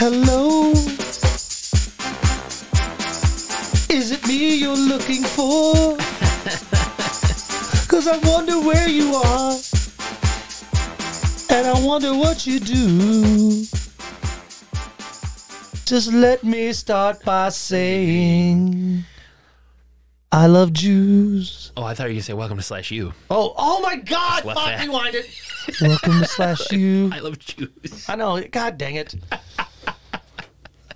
Hello? Is it me you're looking for? 'Cause I wonder where you are, and I wonder what you do. Just let me start by saying I love Jews. Oh, I thought you were going to say welcome to Slash U. Oh my God! Fuck, rewind it. Welcome to Slash U. I love Jews. I know. God dang it.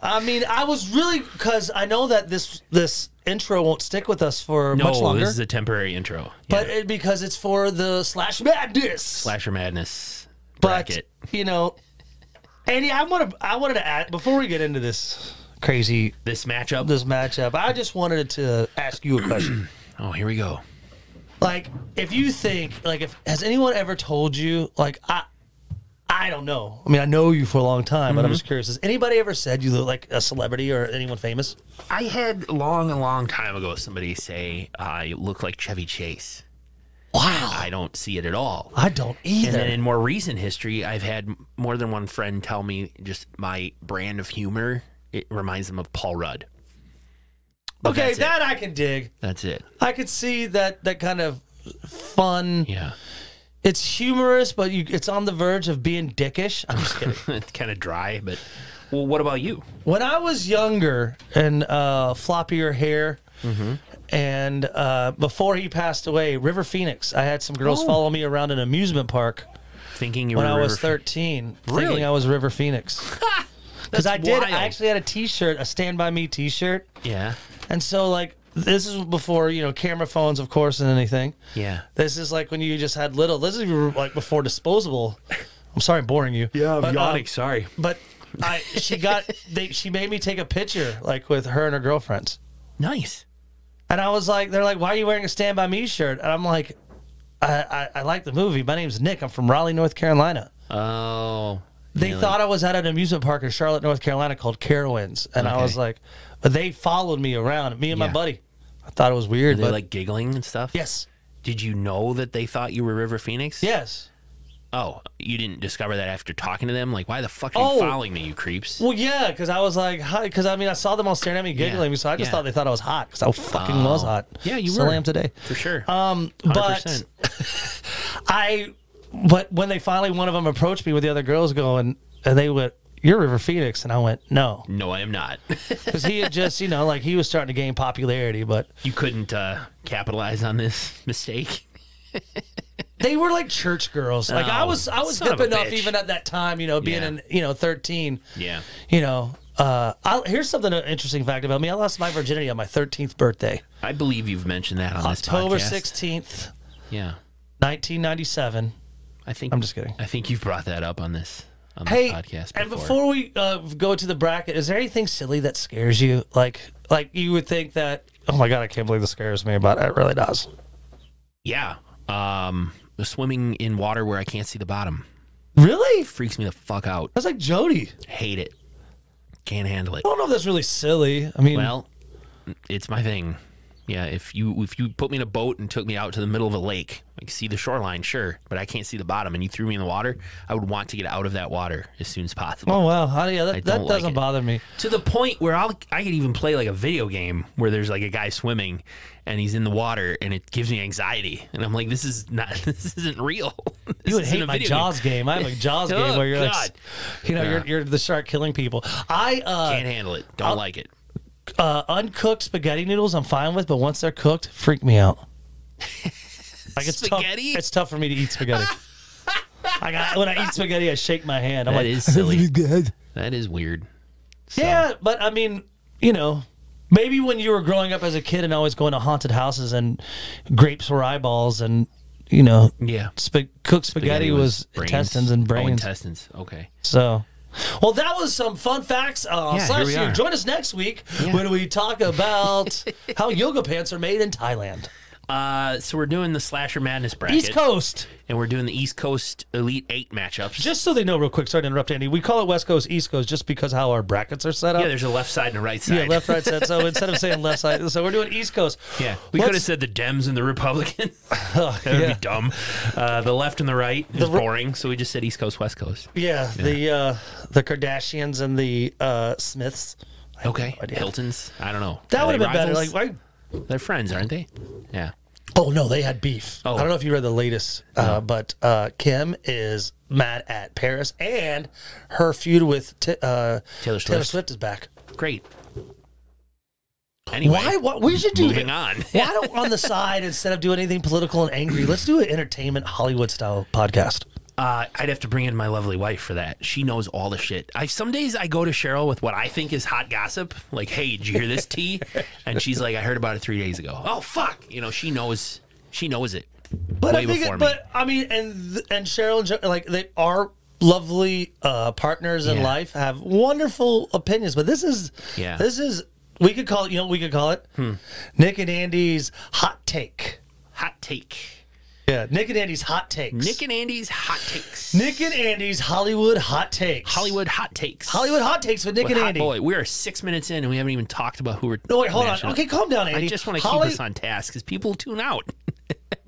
I mean, I was really, because I know that this intro won't stick with us for much longer. No, this is a temporary intro. But because it's for the Slash Madness. Slasher Madness bracket. But, you know, Andy, I wanted to add, before we get into this crazy... This matchup? This matchup, I just wanted to ask you a question. Oh, here we go. Like, if you think, like, has anyone ever told you, like, I don't know. I mean, I know you for a long time, but I'm just curious. Has anybody ever said you look like a celebrity or anyone famous? I had a long time ago somebody say I look like Chevy Chase. Wow. I don't see it at all. I don't either. And then in more recent history, I've had more than one friend tell me just my brand of humor, it reminds them of Paul Rudd. But okay, that I can dig. That's it. I could see that kind of fun. Yeah. It's humorous, but it's on the verge of being dickish. I'm just kidding. It's kind of dry, but well, what about you? When I was younger and floppier hair, and before he passed away, River Phoenix, I had some girls follow me around an amusement park. Thinking you were when I was 13, really? Thinking I was River Phoenix. Because I actually had a T-shirt, a Stand By Me T-shirt. Yeah. And so, like, this is before, you know, camera phones, of course, and anything. Yeah. This is like when you just had little. This is like before disposable. I'm sorry, I'm boring you. Yeah, I'm yawning. Sorry. But she made me take a picture, like, with her and her girlfriends. Nice. And I was like, they're like, why are you wearing a Stand By Me shirt? And I'm like, I like the movie. My name's Nick. I'm from Raleigh, North Carolina. Oh. They thought I was at an amusement park in Charlotte, North Carolina called Carowinds. And I was like, but they followed me around, me and my buddy. I thought it was weird. Were they like giggling and stuff? Yes. Did you know that they thought you were River Phoenix? Yes. Oh, you didn't discover that after talking to them? Like, why the fuck are you following me, you creeps? Well, yeah, because I was like, hi, because I mean, I saw them all staring at me, giggling, so I just thought they thought I was hot, because I fucking was hot. Yeah, you Still were. am today. For sure. 100%. But when they finally, one of them approached me with the other girls going, and they went, "You're River Phoenix," and I went, "No." No, I am not. Because he had just, you know, like, he was starting to gain popularity, but... You couldn't capitalize on this mistake? They were like church girls. Like, I was hip enough even at that time, you know, being in, you know, 13. Yeah. You know, here's something, an interesting fact about me. I lost my virginity on my 13th birthday. I believe you've mentioned that on this podcast. October 16th. Yeah. 1997. I'm just kidding. I think you've brought that up on this podcast before. And before we go to the bracket, is there anything silly that scares you? Like you would think that, oh my God, I can't believe this scares me, but it really does. Yeah. The swimming in water where I can't see the bottom. Really? Freaks me the fuck out. That's like Jody. Hate it. Can't handle it. I don't know if that's really silly. I mean, well, it's my thing. Yeah, if you put me in a boat and took me out to the middle of a lake, I can see the shoreline, sure, but I can't see the bottom, and you threw me in the water, I would want to get out of that water as soon as possible. Oh, wow. Yeah, that doesn't bother me. To the point where I could even play like a video game where there's like a guy swimming and he's in the water and it gives me anxiety. And I'm like, this isn't real. You would hate my Jaws game. I have a Jaws game where you're like, you know, you're the shark killing people. I can't handle it. Don't like it. Uncooked spaghetti noodles I'm fine with, but once they're cooked, freak me out. Like, it's spaghetti? It's tough for me to eat spaghetti. When I eat spaghetti, I shake my hand. I'm that like, is silly. Good. That is weird. So. Yeah, but I mean, you know, maybe when you were growing up as a kid and always going to haunted houses and grapes were eyeballs and, you know, cooked spaghetti was intestines and brains. Oh, intestines. Okay. So... Well, that was some fun facts. Slash U. Join us next week when we talk about how yoga pants are made in Thailand. So we're doing the Slasher Madness bracket. East Coast. And we're doing the East Coast Elite 8 matchups. Just so they know real quick, sorry to interrupt, Andy, we call it West Coast, East Coast just because how our brackets are set up. Yeah, there's a left side and a right side. Yeah, left, right side. So instead of saying left side, so we're doing East Coast. Yeah, we could have said the Dems and the Republicans. That would be dumb. The left and the right is boring, so we just said East Coast, West Coast. Yeah, the Kardashians and the Smiths. Okay, Hiltons. I don't know. That would have been better. Like, they're friends, aren't they? Yeah. Oh, no, they had beef. Oh. I don't know if you read the latest, but Kim is mad at Paris, and her feud with Taylor Swift is back. Great. Anyway, we should do moving on. Why don't on the side, instead of doing anything political and angry, let's do an entertainment Hollywood-style podcast. I'd have to bring in my lovely wife for that. She knows all the shit. Some days I go to Cheryl with what I think is hot gossip. Like, hey, did you hear this tea? And she's like, I heard about it 3 days ago. Oh, fuck. You know, she knows it. But I think, I mean, and Cheryl and like they are lovely partners in life, have wonderful opinions. But this is we could call it. You know, what we could call it Nick and Andy's hot take. Hot take. Yeah, Nick and Andy's hot takes. Nick and Andy's hot takes. Nick and Andy's Hollywood hot takes. Hollywood hot takes. Hollywood hot takes with Nick and Andy. Boy, we are 6 minutes in and we haven't even talked about who we're. No, wait, hold on. Okay, calm down, Andy. I just want to keep us on task because people tune out.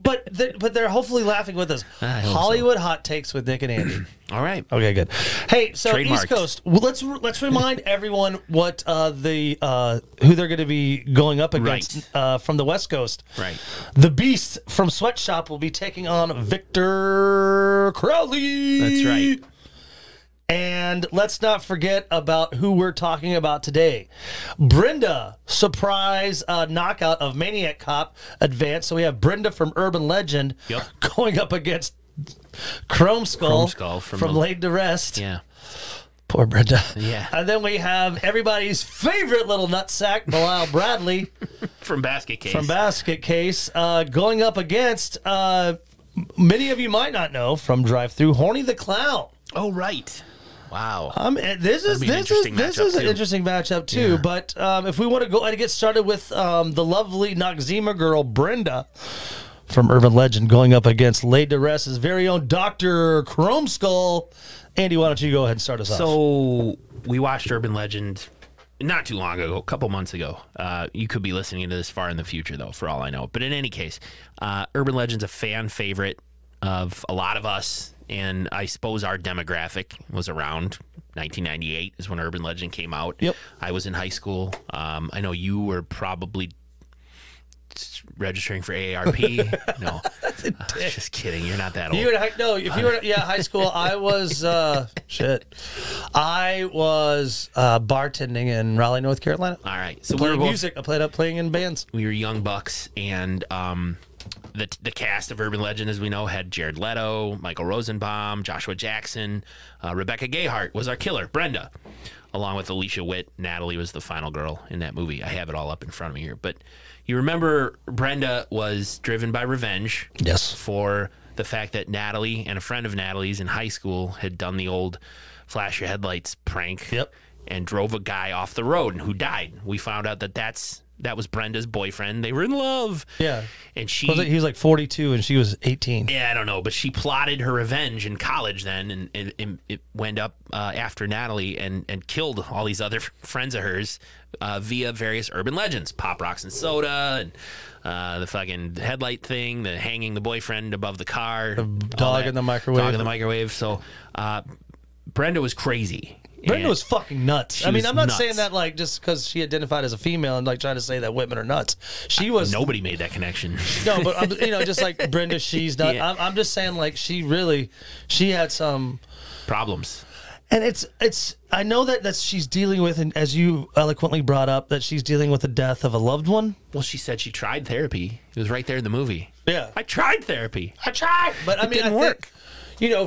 But they're hopefully laughing with us. Hollywood hot takes with Nick and Andy. All right. Okay, good. Hey, so Trademarked. East Coast. Well, let's remind everyone what who they're going to be going up against from the West Coast. Right. The Beast from Sweatshop will be taking on Victor Crowley. That's right. And let's not forget about who we're talking about today. Brenda, surprise knockout of Maniac Cop advance. So we have Brenda from Urban Legend going up against Chromeskull from Laid to Rest. Yeah. Poor Brenda. Yeah. And then we have everybody's favorite little nutsack, Belial Bradley. From Basket Case. Going up against, many of you might not know from Drive-Thru, Horny the Clown. Oh, right. Wow. This is an interesting matchup too. Yeah. But if we want to go ahead and get started with the lovely Noxzema girl Brenda from Urban Legend going up against Laid to Rest's very own Dr. Chromeskull. Andy, why don't you go ahead and start us off? So we watched Urban Legend not too long ago, a couple months ago. You could be listening to this far in the future though, for all I know. But in any case, Urban Legend's a fan favorite of a lot of us. And I suppose our demographic was around 1998 is when Urban Legend came out. Yep. I was in high school. I know you were probably registering for AARP. No, just kidding. You're not that old. If you were high school. I was I was bartending in Raleigh, North Carolina. All right, so playing music. I playing in bands. We were young bucks, and the cast of Urban Legend, as we know, had Jared Leto, Michael Rosenbaum, Joshua Jackson, Rebecca Gayheart was our killer, Brenda, along with Alicia Witt. Natalie was the final girl in that movie. I have it all up in front of me here. But you remember Brenda was driven by revenge. Yes. For the fact that Natalie and a friend of Natalie's in high school had done the old flash your headlights prank. Yep. And drove a guy off the road who died. We found out that was Brenda's boyfriend. They were in love. Yeah. And he was like 42 and she was 18. Yeah, I don't know. But she plotted her revenge in college then, and it went up after Natalie and killed all these other friends of hers via various urban legends. Pop Rocks and Soda, and the fucking headlight thing, the hanging the boyfriend above the car. The dog in the microwave. Dog in the microwave. So Brenda was crazy. Brenda was fucking nuts. I mean, I'm not saying that like just because she identified as a female and like trying to say that women are nuts. She was. Nobody made that connection. No, but just like Brenda, she's not. Yeah. I'm just saying like she had some problems. And it's. I know that she's dealing with, and as you eloquently brought up, that she's dealing with the death of a loved one. Well, she said she tried therapy. It was right there in the movie. Yeah, I tried therapy. But I mean, it didn't work.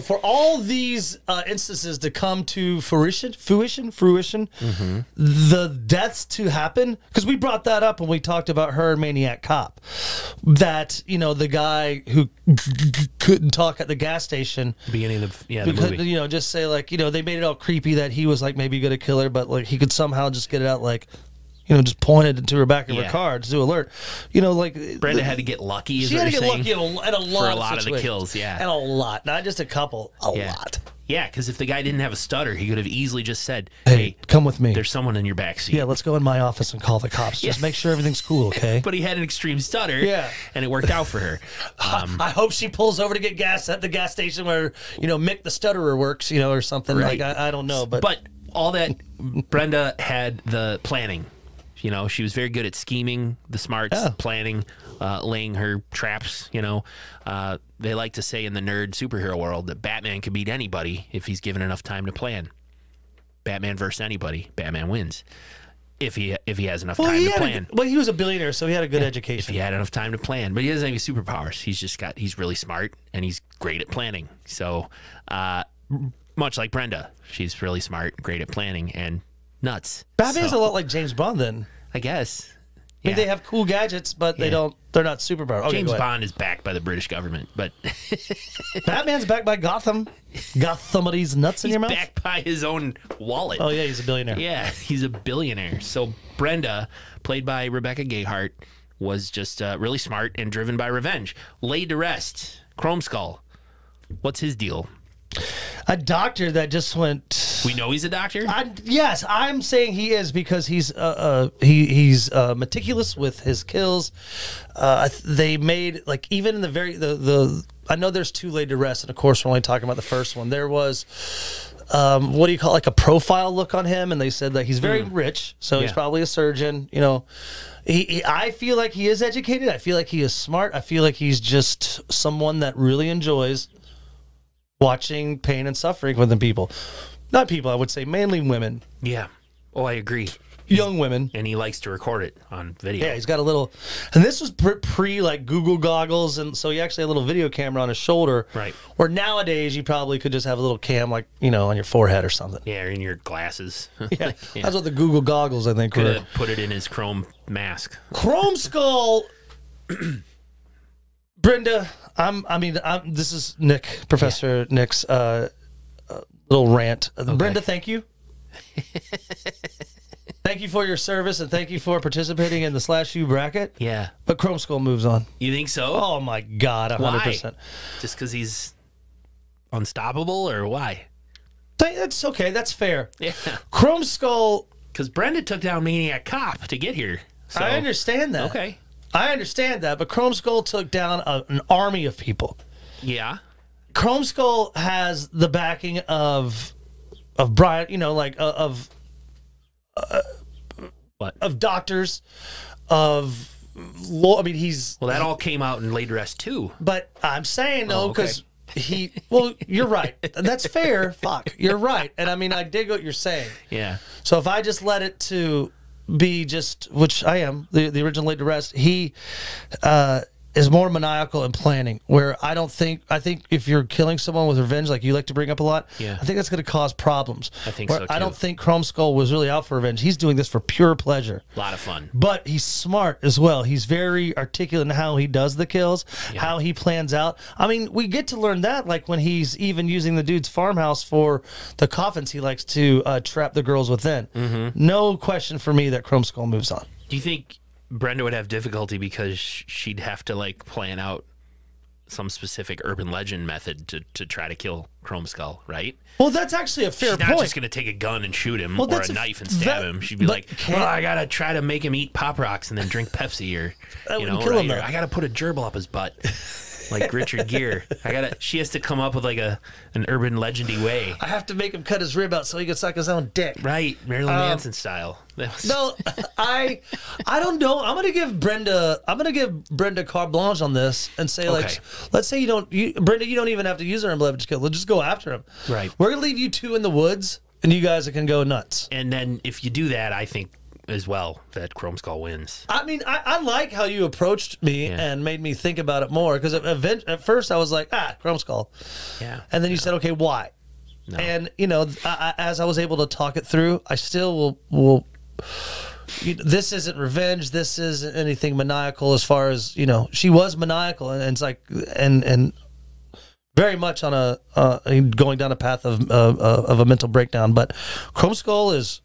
For all these instances to come to fruition, the deaths to happen, because we brought that up when we talked about her in Maniac Cop, that, the guy who couldn't talk at the gas station. Beginning of the movie. Just say like, they made it all creepy that he was like maybe going to kill her, but like he could somehow just get it out like, just pointed into her back of her car to alert. Like Brenda had to get lucky. She had to get lucky at a lot for a lot of the kills. Yeah, and a lot, not just a couple, a lot. Yeah, because if the guy didn't have a stutter, he could have easily just said, "Hey, come with me. There's someone in your backseat. Yeah, let's go in my office and call the cops. Just make sure everything's cool, okay?" But he had an extreme stutter. Yeah, and it worked out for her. I hope she pulls over to get gas at the gas station where Mick the stutterer works, or something. Right. Like I don't know, but all that, Brenda had the planning. She was very good at scheming, the smarts, planning, laying her traps. They like to say in the nerd superhero world that Batman can beat anybody if he's given enough time to plan. Batman versus anybody, Batman wins. If he has enough time to plan. He was a billionaire, so he had a good education. If he had enough time to plan, but he doesn't have any superpowers. He's really smart and he's great at planning. So, much like Brenda, she's really smart, great at planning, and nuts. Batman's a lot like James Bond, then. I guess. I mean, they have cool gadgets, but they're not superpowered. Okay, James Bond is backed by the British government, but Batman's backed by Gotham. Got somebody's nuts in your mouth? He's backed by his own wallet. Oh, yeah, he's a billionaire. Yeah, he's a billionaire. So Brenda, played by Rebecca Gayheart, was just really smart and driven by revenge. Laid to rest. Chromeskull. What's his deal? A doctor that just went. We know he's a doctor. Yes, I'm saying he is because he's meticulous with his kills. They made even in the I know there's 2 laid to rest, and of course we're only talking about the first one. There was what do you call it, like a profile look on him, and they said that he's very rich, so he's probably a surgeon. I feel like he is educated. I feel like he is smart. I feel like he's just someone that really enjoys watching pain and suffering within people. Not people, I would say mainly women. Yeah. Oh, I agree. Young women. And he likes to record it on video. Yeah, he's got a little, and this was pre like Google goggles, and so he actually had a little video camera on his shoulder. Right. Where nowadays you probably could just have a little cam like, on your forehead or something. Yeah, or in your glasses. Yeah. That's what the Google goggles, I think, could have put it in his chrome mask. Chromeskull. Brenda, this is Nick, Professor Nick's little rant. Okay. Brenda, thank you. Thank you for your service, and thank you for participating in the /U bracket. Yeah. But Chromeskull moves on. You think so? Oh, my God, 100%. Why? Just because he's unstoppable, or why? That's okay. That's fair. Yeah. Chromeskull. Because Brenda took down Maniac Cop to get here. So. I understand that. Okay. I understand that, but Chromeskull took down an army of people. Yeah. Chromeskull has the backing of Brian, of doctors, he's... Well, that all came out in Laid to Rest too. But I'm saying, though, because you're right. That's fair. Fuck, you're right. And I dig what you're saying. Yeah. So if I just let it to be just, which I am, the original Laid to Rest, he is more maniacal in planning, where I think if you're killing someone with revenge, like you like to bring up a lot, I think that's going to cause problems. I think so too. I don't think Chromeskull was really out for revenge. He's doing this for pure pleasure. A lot of fun. But he's smart as well. He's very articulate in how he does the kills, how he plans out. We get to learn that, like when he's even using the dude's farmhouse for the coffins he likes to trap the girls within. No question for me that Chromeskull moves on. Do you think Brenda would have difficulty because she'd have to plan out some specific urban legend method to try to kill Chromeskull, right? Well, that's actually a fair point. She's not just going to take a gun and shoot him, or a knife and stab him. She'd be like, I got to try to make him eat Pop Rocks and then drink Pepsi, or kill him, I got to put a gerbil up his butt. Like Richard Gere. She has to come up with an urban legendy way. I have to make him cut his rib out so he can suck his own dick. Right, Marilyn Manson style. No, I don't know. I'm gonna give Brenda carte blanche on this and say, let's say Brenda, you don't even have to use her in leverage kill. Let's just go after him. Right. We're gonna leave you 2 in the woods, and you guys can go nuts. And then if you do that, I think as well that Chromeskull wins. I like how you approached me and made me think about it more, because at first I was like, Chromeskull. Yeah. And then you said, okay, why? No. And, as I was able to talk it through, I still will this isn't revenge. This isn't anything maniacal as far as, she was maniacal, and it's like, and very much on going down a path of a mental breakdown. But Chromeskull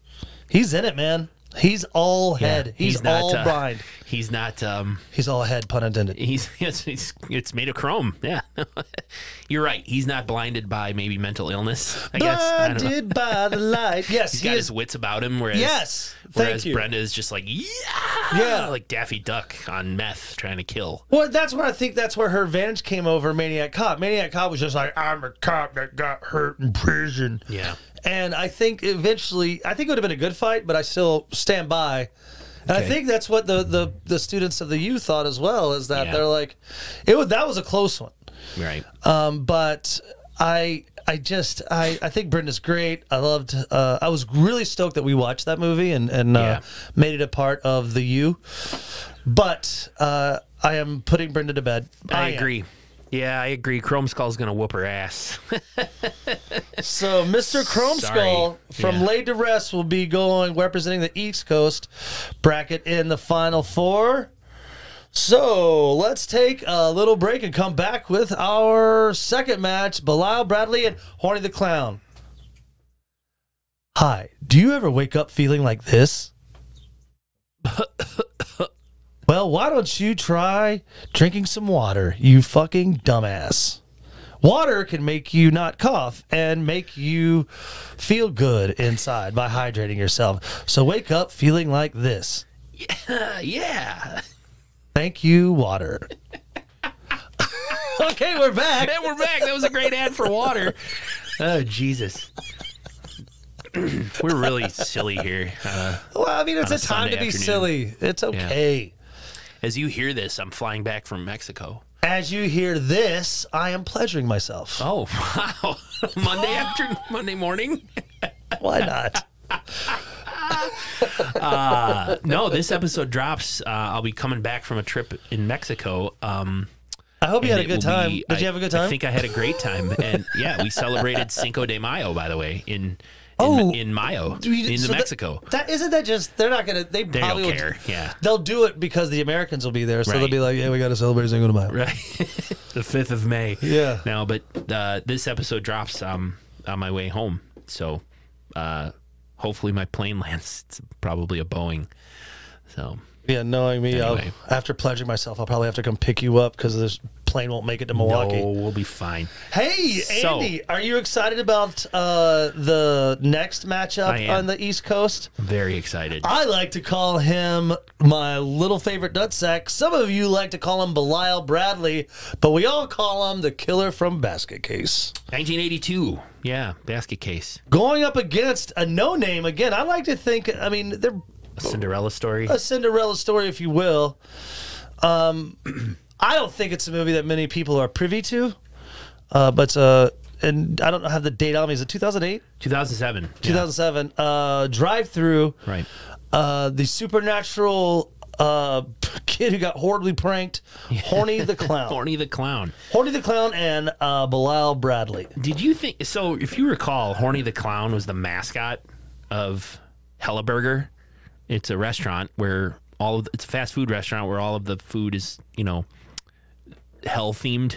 he's in it, man. He's all head. He's not, all blind. He's not. He's all head, pun intended. It's made of chrome. Yeah, you're right. He's not blinded by maybe mental illness. I guess. Blinded by the light. Yes, he's got his wits about him. Whereas Brenda is just like like Daffy Duck on meth trying to kill. Well, that's where I think that's where her advantage came over Maniac Cop. Maniac Cop was just like, I'm a cop that got hurt in prison. Yeah. And I think eventually, I think it would have been a good fight, but I still stand by. And I think that's what the students of the U thought as well, is that they're like, that was a close one. Right. But I think Brenda's great. I was really stoked that we watched that movie and made it a part of the U. But I am putting Brenda to bed. I agree. Yeah, I agree. Chromeskull's going to whoop her ass. So Mr. Chromeskull from Laid to Rest will be representing the East Coast bracket in the Final Four. So let's take a little break and come back with our second match, Belial Bradley and Horny the Clown. Hi, do you ever wake up feeling like this? Well, why don't you try drinking some water, you fucking dumbass. Water can make you not cough and make you feel good inside by hydrating yourself. So wake up feeling like this. Yeah. Thank you, water. Okay, we're back. And we're back. That was a great ad for water. Oh, Jesus. We're really silly here. Well, I mean, it's a time to be silly. It's okay. Yeah. As you hear this, I'm flying back from Mexico. As you hear this, I am pleasuring myself. Oh, wow. Monday morning? Why not? No, this episode drops. I'll be coming back from a trip in Mexico. I hope you had a good time. Did you have a good time? I think I had a great time. And yeah, we celebrated Cinco de Mayo, by the way, in Mayo, in Mexico. They're not going to, they probably don't care. Yeah. They'll do it because the Americans will be there. So they'll be like, yeah, we got to celebrate Cinco de Mayo. Right. The 5th of May. Yeah. No, but this episode drops on my way home. So hopefully my plane lands. It's probably a Boeing. So. Yeah, knowing me, anyway. After pledging myself, I'll probably have to come pick you up because this plane won't make it to Milwaukee. No, we'll be fine. Hey, Andy, are you excited about the next matchup on the East Coast? Very excited. I like to call him my little favorite nutsack. Some of you like to call him Belial Bradley, but we all call him the killer from Basket Case. 1982. Yeah, Basket Case. Going up against a no-name again. I like to think, I mean, they're... A Cinderella story? A Cinderella story, if you will. I don't think it's a movie that many people are privy to. But and I don't have the date on me. Is it 2008? 2007. 2007. Yeah. Drive-Thru. Right. The supernatural kid who got horribly pranked. Horny the Clown. Horny the Clown. Horny the Clown and Belial Bradley. Did you think... So, if you recall, Horny the Clown was the mascot of Hella Burger. It's a restaurant where it's a fast food restaurant where all of the food is, hell themed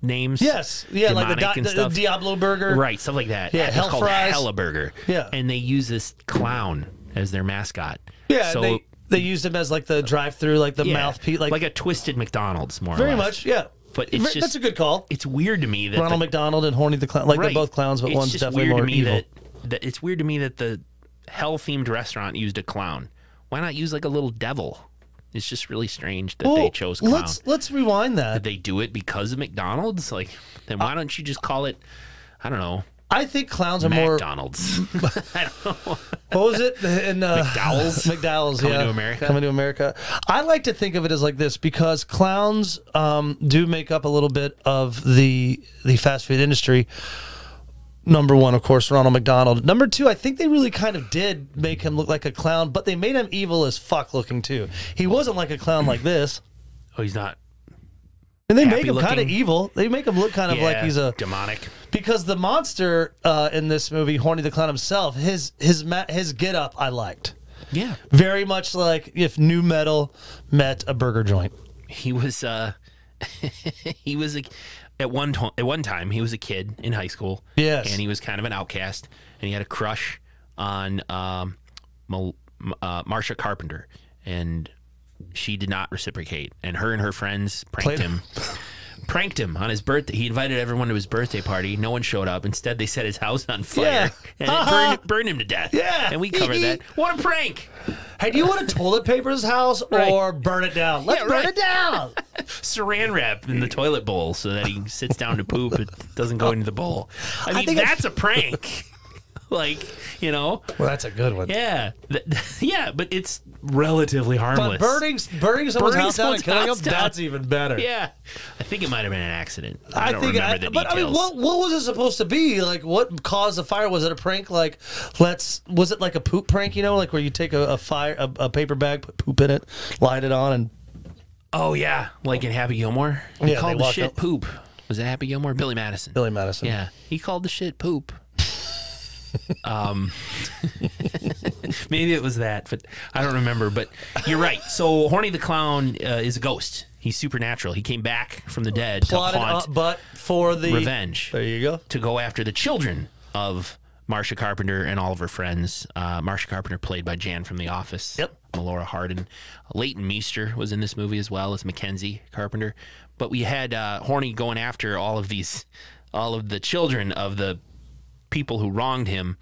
names. Yes. Yeah, like the Diablo burger. Right, stuff like that. Yeah, it's called fries. Hella Burger. Yeah. And they use this clown as their mascot. Yeah, so they used him as like the drive-through, like the mouthpiece, like a twisted McDonald's, more or very less. much, yeah. But it's just, that's a good call. It's weird to me that Ronald McDonald and Horny the Clown, like they're both clowns, but one's definitely more evil. It's weird to me that the hell-themed restaurant used a clown. Why not use like a little devil? It's just really strange that they chose clown. Let's rewind that. Did they do it because of McDonald's? Like, then why don't you just call it, I don't know. I think clowns are more McDonald's. I don't know. What was it? In McDowell's? McDowell's, Coming to America? Coming to America. I like to think of it as like this because clowns do make up a little bit of the fast food industry. Number one, of course, Ronald McDonald. Number two, I think they really kind of did make him look like a clown, but they made him evil as fuck looking too. He wasn't like a clown like this. Oh, he's not. And they make him kind of evil. They make him look kind of like he's a demonic. Because the monster in this movie, Horny the Clown himself, his get up I liked. Yeah, very much like if nu metal met a burger joint. He was he was at one time he was a kid in high school. Yes, and he was kind of an outcast, and he had a crush on Marcia Carpenter, and she did not reciprocate. And her friends pranked him on his birthday. He invited everyone to his birthday party. No one showed up. Instead, they set his house on fire and it burned him to death. Yeah. And we covered that. What a prank. Hey, do you want to toilet paper his house or burn it down? Let's burn it down. Saran wrap in the toilet bowl so that he sits down to poop. It doesn't go into the bowl. I mean, that's a prank. Like, you know. Well, that's a good one. Yeah. Yeah, but it's relatively harmless. But burning someone's house down and killing them, that's even better. Yeah. I think it might have been an accident. I don't remember the details. But I mean, what was it supposed to be? Like, what caused the fire? Was it a prank? Like, was it like a poop prank, you know, like where you take a paper bag, put poop in it, light it on, and... Oh, yeah. Like in Happy Gilmore? He called the shit poop. Was it Happy Gilmore? Billy Madison. Billy Madison. Yeah. He called the shit poop. Maybe it was that, but I don't remember. But you're right. So Horny the Clown is a ghost. He's supernatural. He came back from the dead to haunt, but for the revenge. There you go. To go after the children of Marcia Carpenter and all of her friends. Marcia Carpenter, played by Jan from The Office. Yep. Melora Hardin. Leighton Meester was in this movie as well as Mackenzie Carpenter. But we had Horny going after all of the children of the people who wronged him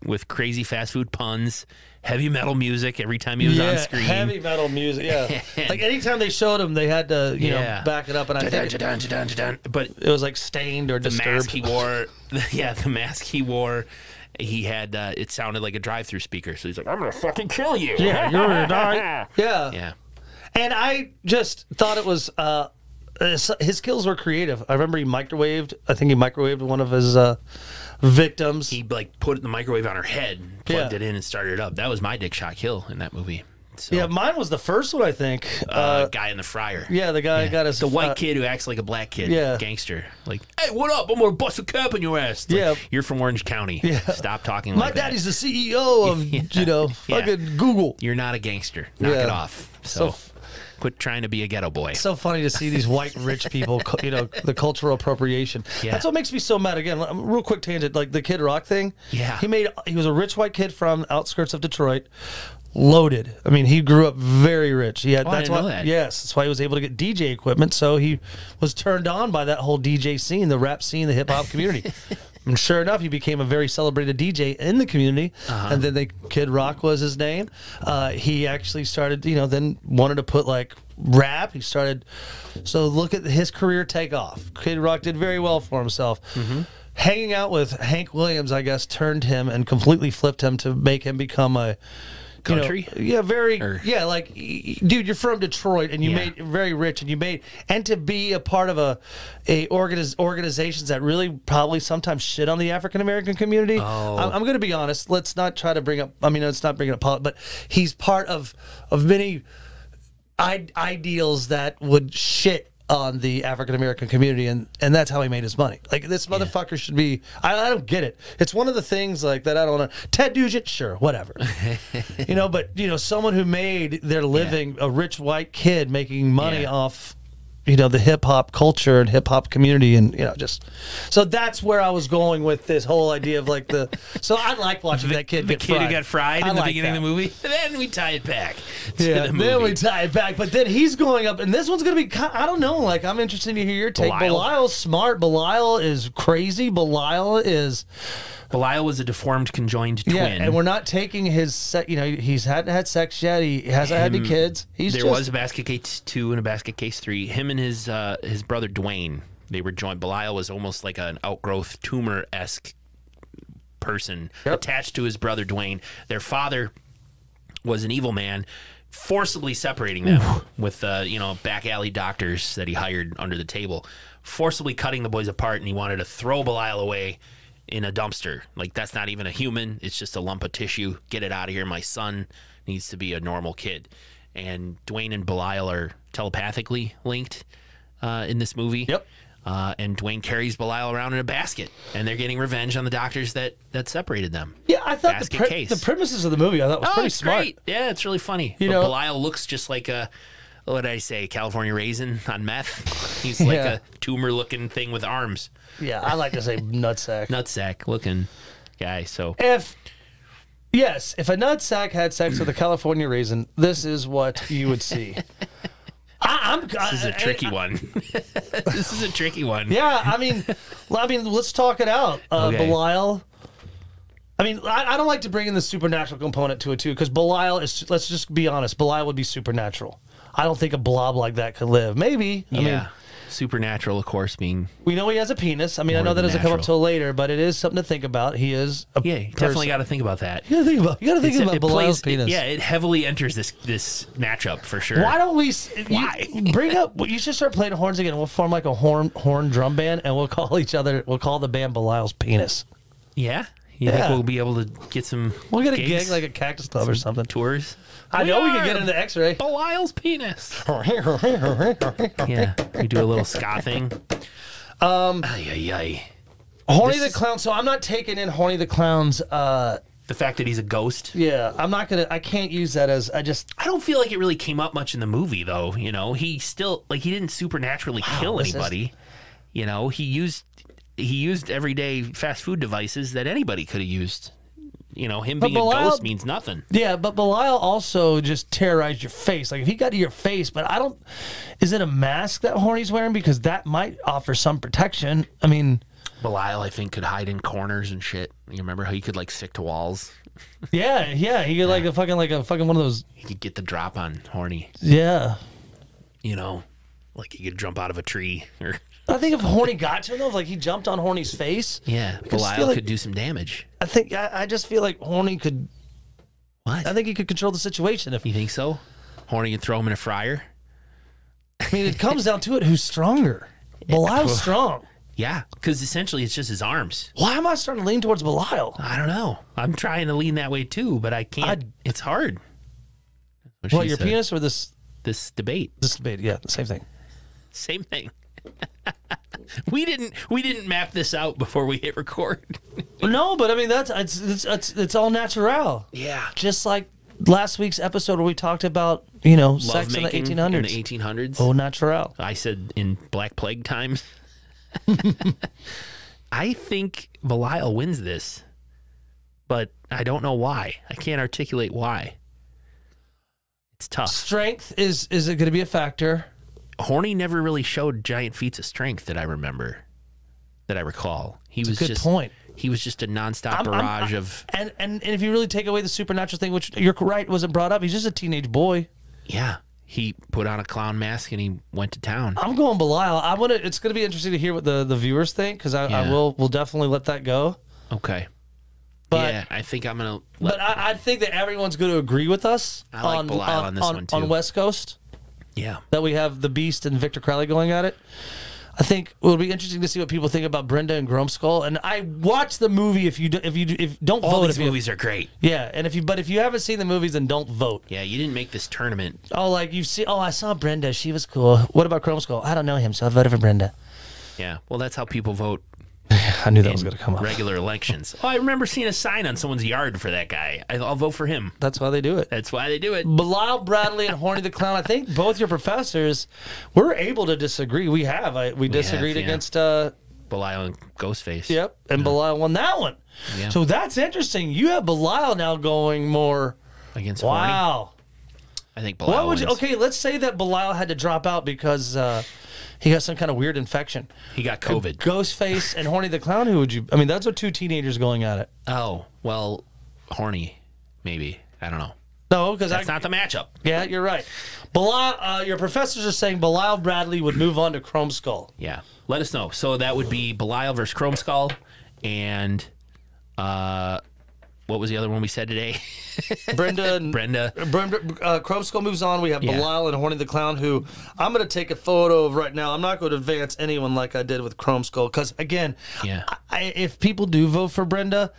with crazy fast food puns, heavy metal music every time he was on screen. Heavy metal music, yeah. Like anytime they showed him, they had to back it up, and I think but it was like Stained or Disturbed. The mask he wore, the mask he wore, he had it sounded like a drive-through speaker. So he's like, "I'm gonna fucking kill you." Yeah, you're gonna die. Yeah, yeah. And I just thought it was. His skills were creative. I remember he microwaved one of his victims. He like put it in the microwave on her head, plugged it in, and started it up. That was my dick shot kill in that movie. So, yeah, mine was the first one, I think. Guy in the fryer. Yeah, the guy got us. The white kid who acts like a black kid. Yeah. Gangster. Like, hey, what up? I'm going to bust a cap in your ass. Like, yeah. You're from Orange County. Yeah. Stop talking My like that. My daddy's the CEO of, fucking Google. You're not a gangster. Knock it off. So quit trying to be a ghetto boy. It's so funny to see these white rich people, the cultural appropriation. Yeah. That's what makes me so mad. Again, real quick tangent, like the Kid Rock thing. Yeah. He was a rich white kid from the outskirts of Detroit. Loaded. I mean, he grew up very rich. He had. I didn't know that. Yes, that's why he was able to get DJ equipment. So he was turned on by that whole DJ scene, the rap scene, the hip hop community. And sure enough, he became a very celebrated DJ in the community. And then Kid Rock was his name. He actually started, then wanted to put like rap. He started. So look at his career take off. Kid Rock did very well for himself. Hanging out with Hank Williams, I guess, turned him and completely flipped him to make him become a country. Like, dude, you're from Detroit and you made very rich, and to be a part of organizations that really probably sometimes shit on the African American community. I'm going to be honest. Let's not try to bring up. I mean, it's not bringing up politics, but he's part of many ideals that would shit on the African American community, and that's how he made his money. Like, this motherfucker should be. I don't get it. It's one of the things like that. I don't know. Ted Nugent, sure, whatever. But someone who made their living, a rich white kid making money off, the hip hop culture and hip hop community, and so that's where I was going with this whole idea of like the. So I like watching that kid. The kid who got fried in the beginning of the movie. And then we tie it back. Then we tie it back. But then he's going up, and this one's going to be. I don't know. Like, I'm interested to hear your take. Belial's smart. Belial is crazy. Belial was a deformed conjoined twin. Yeah, and we're not taking his. He's hadn't had sex yet. He hasn't had any kids. There was a basket case 2 and a basket case 3. Him and his brother Dwayne. They were joined. Belial was almost like an outgrowth tumor-esque person attached to his brother Dwayne. Their father was an evil man, forcibly separating them with back alley doctors that he hired under the table, forcibly cutting the boys apart, and he wanted to throw Belial away in a dumpster. Like, that's not even a human. It's just a lump of tissue. Get it out of here. My son needs to be a normal kid. And Dwayne and Belial are telepathically linked in this movie. Yep. And Dwayne carries Belial around in a basket, and they're getting revenge on the doctors that separated them. Yeah, I thought the premises of the movie I thought was pretty smart. Great. Yeah, it's really funny. But Belial looks just like a, what did I say, California raisin on meth. He's like a tumor-looking thing with arms. Yeah, I like to say nutsack. Nutsack-looking guy. So if Yes, if a nutsack had sex with a California raisin, this is what you would see. This is a tricky one. This is a tricky one. Yeah, I mean, let's talk it out. Okay. Belial. I mean, I don't like to bring in the supernatural component to it too, because Belial is. Let's just be honest. Belial would be supernatural. I don't think a blob like that could live. Maybe. I mean, supernatural, of course, being. We know he has a penis. I mean, I know that doesn't come up till later, but it is something to think about. He is. You definitely got to think about that. You got to think about Belial's penis. It heavily enters this matchup for sure. Why don't we? Bring up? You should start playing horns again. We'll form like a horn drum band, and we'll call each other. We'll call the band Belial's Penis. Yeah. You think we'll be able to get some? We'll get a gig like a Cactus Club or something. Tours. I know we can get into X-Ray. Belial's penis. Yeah, we do a little ska thing. Horny the Clown. So I'm not taking in Horny the Clown's. The fact that he's a ghost. Yeah, I'm not gonna. I can't use that as. I don't feel like it really came up much in the movie, though. You know, he still he didn't supernaturally kill anybody. You know, he used everyday fast food devices that anybody could have used. You know, him being a ghost means nothing. Yeah, but Belial also just terrorized your face. Like, if he got to your face, but I don't... Is it a mask that Horny's wearing? Because that might offer some protection. I mean... Belial, I think, could hide in corners and shit. You remember how he could, like, stick to walls? Yeah. He could, like a fucking one of those... He could get the drop on Horny. Yeah. You know, like he could jump out of a tree or... I think if Horny got to him, though, if like he jumped on Horny's face, Belial could do some damage. I just feel like Horny could. What? I think he could control the situation. If you think so, Horny could throw him in a fryer. I mean, it comes down to it. Who's stronger? Belial's strong. Yeah, because essentially it's just his arms. Why am I starting to lean towards Belial? I don't know. I'm trying to lean that way too, but I can't. It's hard. What, your penis or this debate? This debate, yeah, the same thing. Same thing. We didn't map this out before we hit record. No, but I mean it's all natural. Yeah. Just like last week's episode where we talked about, sex in the 1800s. In the 1800s. Oh, natural. I said in Black Plague times. I think Belial wins this, but I don't know why. I can't articulate why. It's tough. Strength is it going to be a factor? Horny never really showed giant feats of strength that I recall. He was a good point. He was just a nonstop barrage of... And if you really take away the supernatural thing, which you're right, wasn't brought up, he's just a teenage boy. Yeah. He put on a clown mask and he went to town. I'm going Belial. It's going to be interesting to hear what the viewers think, because we'll definitely let that go. Okay. But yeah, I think I'm going to... But I think that everyone's going to agree with us on Belial on this one, too. On West Coast. Yeah. That we have the Beast and Victor Crowley going at it. I think it'll be interesting to see what people think about Brenda and Chromeskull. And I watched the movie. If don't all vote, these movies are great. Yeah, and if you haven't seen the movies, then don't vote. Yeah, you didn't make this tournament. Oh, like you see. Oh, I saw Brenda. She was cool. What about Chromeskull? I don't know him, so I voted for Brenda. Yeah, well, that's how people vote. I knew that was going to come up. Regular elections. Oh, I remember seeing a sign on someone's yard for that guy. I'll vote for him. That's why they do it. That's why they do it. Belial Bradley and Horny the Clown. I think both your professors were able to disagree. We disagreed against Belial and Ghostface. Yep, and Belial won that one. Yeah. So that's interesting. You have Belial now going more against Horny. Wow. I think Belial wins. Okay, let's say that Belial had to drop out because he got some kind of weird infection. He got COVID. Ghostface and Horny the Clown, who would you... I mean, that's what two teenagers going at it. Oh, well, Horny, maybe. I don't know. No, because that's not the matchup. Yeah, you're right. Belial, your professors are saying Belial Bradley would move on to Chromeskull. Yeah. Let us know. So that would be Belial versus Chromeskull, and... what was the other one we said today? Brenda. Chromeskull moves on. We have Belial and Horny the Clown, who I'm going to take a photo of right now. I'm not going to advance anyone like I did with Chromeskull, because, again, if people do vote for Brenda,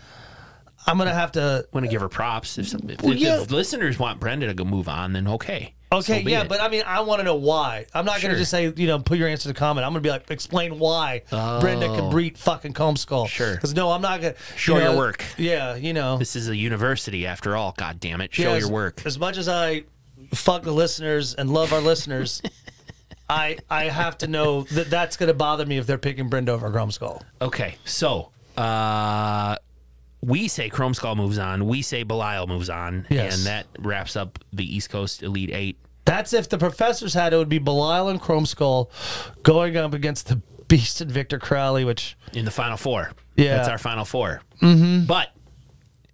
I'm going to have to... Want to give her props. If listeners want Brenda to go move on, then okay. Okay, so but I mean, I want to know why. I'm not going to just say, put your answer to comment. I'm going to be like, explain why Brenda could beat fucking Chromeskull. Sure. Because, no, I'm not going to... Show your work. Yeah, This is a university, after all. God damn it. Show your work. As much as I fuck the listeners and love our listeners, I have to know that that's going to bother me if they're picking Brenda over Chromeskull. Okay, so... we say Chromeskull moves on. We say Belial moves on. Yes. And that wraps up the East Coast Elite Eight. That's if the professors had it, would be Belial and Chromeskull going up against the Beast and Victor Crowley, which... In the Final Four. Yeah. That's our Final Four. Mm-hmm. But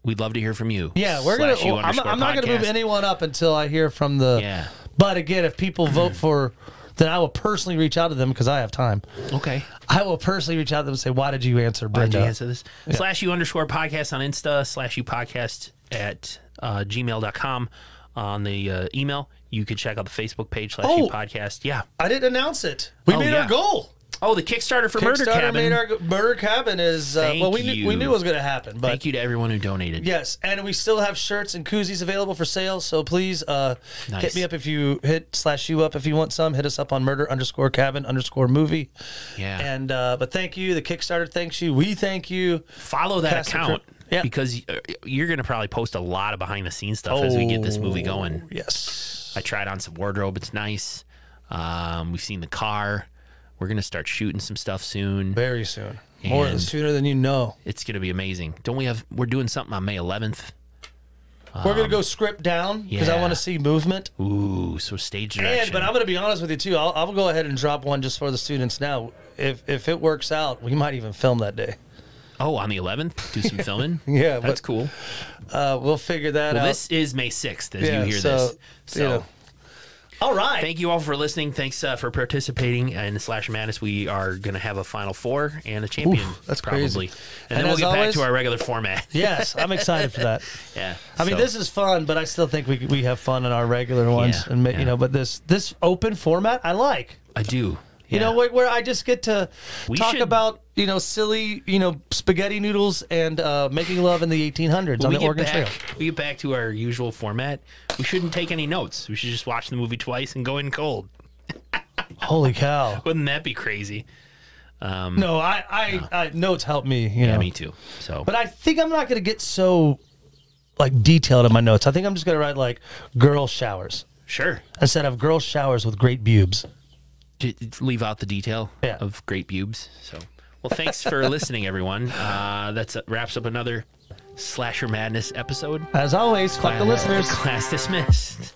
we'd love to hear from you. Yeah, we're going to... I'm not going to move anyone up until I hear from the... Yeah. But again, if people vote for... Then I will personally reach out to them because I have time. Okay. I will personally reach out to them and say, why did you answer, Brenda? Why did you answer this? Yeah. /U_podcast on Insta, /U_podcast at gmail.com on the email. You can check out the Facebook page /U podcast. Yeah. I didn't announce it. We made our goal. Oh, the Kickstarter for Murder Cabin. Made our Murder Cabin is well, we knew it was going to happen. But thank you to everyone who donated. Yes, and we still have shirts and koozies available for sale. So please hit me up if you /U up if you want some. Hit us up on murder_cabin_movie. Yeah. And but thank you. The Kickstarter thanks you. We thank you. Follow that account. Yeah. Because you're going to probably post a lot of behind the scenes stuff as we get this movie going. Yes. I tried on some wardrobe. It's nice. We've seen the car. We're going to start shooting some stuff soon. Very soon. More sooner than you know. It's going to be amazing. We're doing something on May 11th. We're going to go script down because I want to see movement. Ooh, so stage direction. But I'm going to be honest with you, too. I'll go ahead and drop one just for the students now. If it works out, we might even film that day. Oh, on the 11th? Do some filming? Yeah. That's cool. We'll figure that out. This is May 6th as you hear this. So. You know. All right. Thank you all for listening. Thanks for participating in Slash Madness. We are going to have a Final Four and a champion. Oof, that's probably. crazy. And then we'll get back to our regular format. Yes, I'm excited for that. Yeah. I mean, this is fun, but I still think we have fun in our regular ones. And you know, but this open format, I like. I do. You know, where I just get to talk about, you know, silly, you know, spaghetti noodles and making love in the 1800s on the Oregon Trail. We get back to our usual format. We shouldn't take any notes. We should just watch the movie twice and go in cold. Holy cow. Wouldn't that be crazy? No, I notes help me. You know. Me too. So, but I think I'm not going to get so, like, detailed in my notes. I think I'm just going to write, like, girl showers. Sure. Instead of girl showers with great pubes. Leave out the detail of great pubes. So, well, thanks for listening, everyone. That wraps up another Slasher Madness episode. As always, fuck the listeners. Class dismissed.